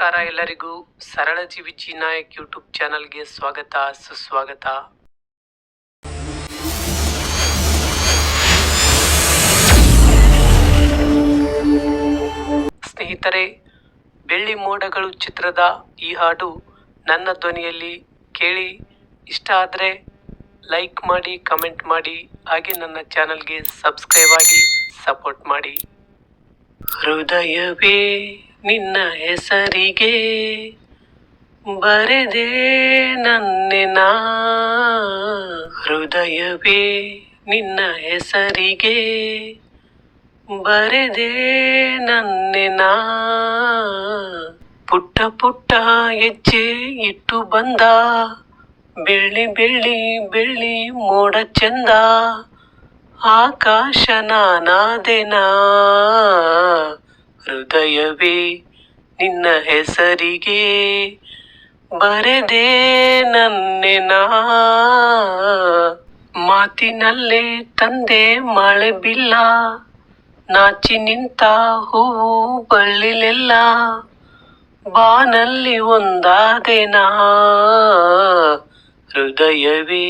ನಮಸ್ಕಾರ ಎಲ್ಲರಿಗೂ. ಸರಳ ಜೀವಿ ಜಿ ನಾಯಕ್ ಯೂಟ್ಯೂಬ್ ಚಾನಲ್ಗೆ ಸ್ವಾಗತ, ಸುಸ್ವಾಗತ. ಸ್ನೇಹಿತರೆ, ಬೆಳ್ಳಿ ಮೋಡಗಳು ಚಿತ್ರದ ಈ ಹಾಡು ನನ್ನ ಧ್ವನಿಯಲ್ಲಿ ಕೇಳಿ. ಇಷ್ಟ ಆದರೆ ಲೈಕ್ ಮಾಡಿ, ಕಮೆಂಟ್ ಮಾಡಿ, ಹಾಗೆ ನನ್ನ ಚಾನಲ್ಗೆ ಸಬ್ಸ್ಕ್ರೈಬ್ ಆಗಿ ಸಪೋರ್ಟ್ ಮಾಡಿ. ಹೃದಯವೇ ನಿನ್ನ ಹೆಸರಿಗೆ ಬರೆದೆ ನನ್ನೆನ, ಹೃದಯವೇ ನಿನ್ನ ಹೆಸರಿಗೆ ಬರೆದೆ ನನ್ನೆನ, ಪುಟ್ಟ ಪುಟ್ಟ ಹೆಜ್ಜೆ ಇಟ್ಟು ಬಂದ ಬೆಳ್ಳಿ ಬೆಳ್ಳಿ ಬೆಳ್ಳಿ ಮೋಡ ಚಂದ, ಆಕಾಶ ನಾನಾದೆನಾ, ಹೃದಯವೇ ನಿನ್ನ ಹೆಸರಿಗೆ ಬರೆದೆ ನನ್ನೆನ, ಮಾತಿನಲ್ಲೇ ತಂದೆ ಮಳೆ ಬಿಲ್ಲ, ನಾಚಿ ನಿಂತ ಹೂವು ಬಳ್ಳಿಲೆಲ್ಲ, ಬಾನಲ್ಲಿ ಒಂದಾದೆನಾ, ಹೃದಯವೇ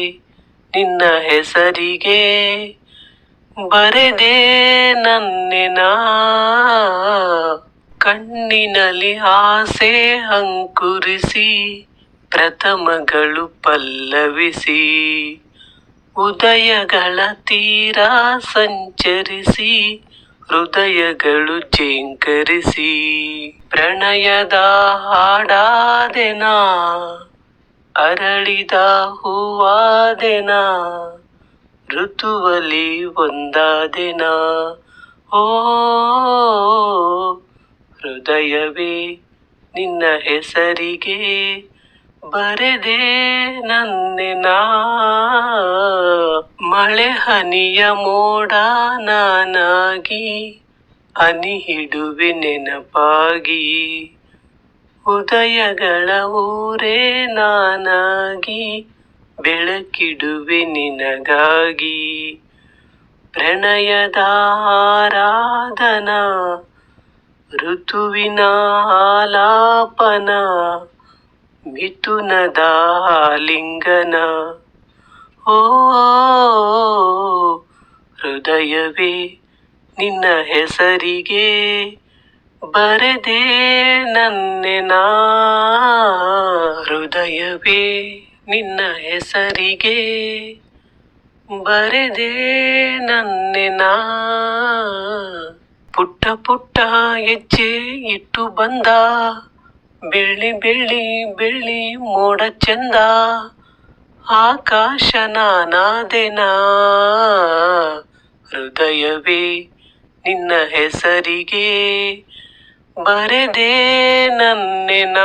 ನಿನ್ನ ಹೆಸರಿಗೆ ಬರೆದೆ ನನ್ನೆನ, ಕಣ್ಣಿನಲ್ಲಿ ಆಸೆ ಅಂಕುರಿಸಿ ಪ್ರಥಮಗಳು ಪಲ್ಲವಿಸಿ, ಉದಯಗಳ ತೀರ ಸಂಚರಿಸಿ ಹೃದಯಗಳು ಜೇಂಕರಿಸಿ, ಪ್ರಣಯದ ಹಾಡಾದೆನಾ, ಅರಳಿದ ಹೂವಾದೆನಾ, ಋತುವಲಿ ಒಂದಾದೆನಾ, ಓ ಹೃದಯವೇ ನಿನ್ನ ಹೆಸರಿಗೆ ಬರೆದೆ ನನ್ನೆನ, ಮಳೆ ಹನಿಯ ಮೋಡ ನಾನಾಗಿ ಹನಿ ಹಿಡುವೆ ನೆನಪಾಗಿ, ಉದಯಗಳ ಊರೇ ನಾನಾಗಿ ಬೆಳಕಿಡುವೆ ನಿನಗಾಗಿ, ಪ್ರಣಯದ ಆರಾಧನಾ ಋತುವಿನ ಆಲಾಪನ, ಮಿಥುನದ ಆಲಿಂಗನ, ಓ ಹೃದಯವೇ ನಿನ್ನ ಹೆಸರಿಗೆ ಬರೆದೆ ನನ್ನೆನ, ಹೃದಯವೇ ನಿನ್ನ ಹೆಸರಿಗೆ ಬರೆದೆ ನನ್ನೆನ, ಪುಟ್ಟ ಪುಟ್ಟ ಹೆಜ್ಜೆ ಇಟ್ಟು ಬಂದ ಬೆಳ್ಳಿ ಬೆಳ್ಳಿ ಬೆಳ್ಳಿ ಮೋಡ ಚಂದ, ಆಕಾಶ ನಾನಾದೆನಾ, ಹೃದಯವೇ ನಿನ್ನ ಹೆಸರಿಗೆ ಬರೆದೆ ನನ್ನೆನ.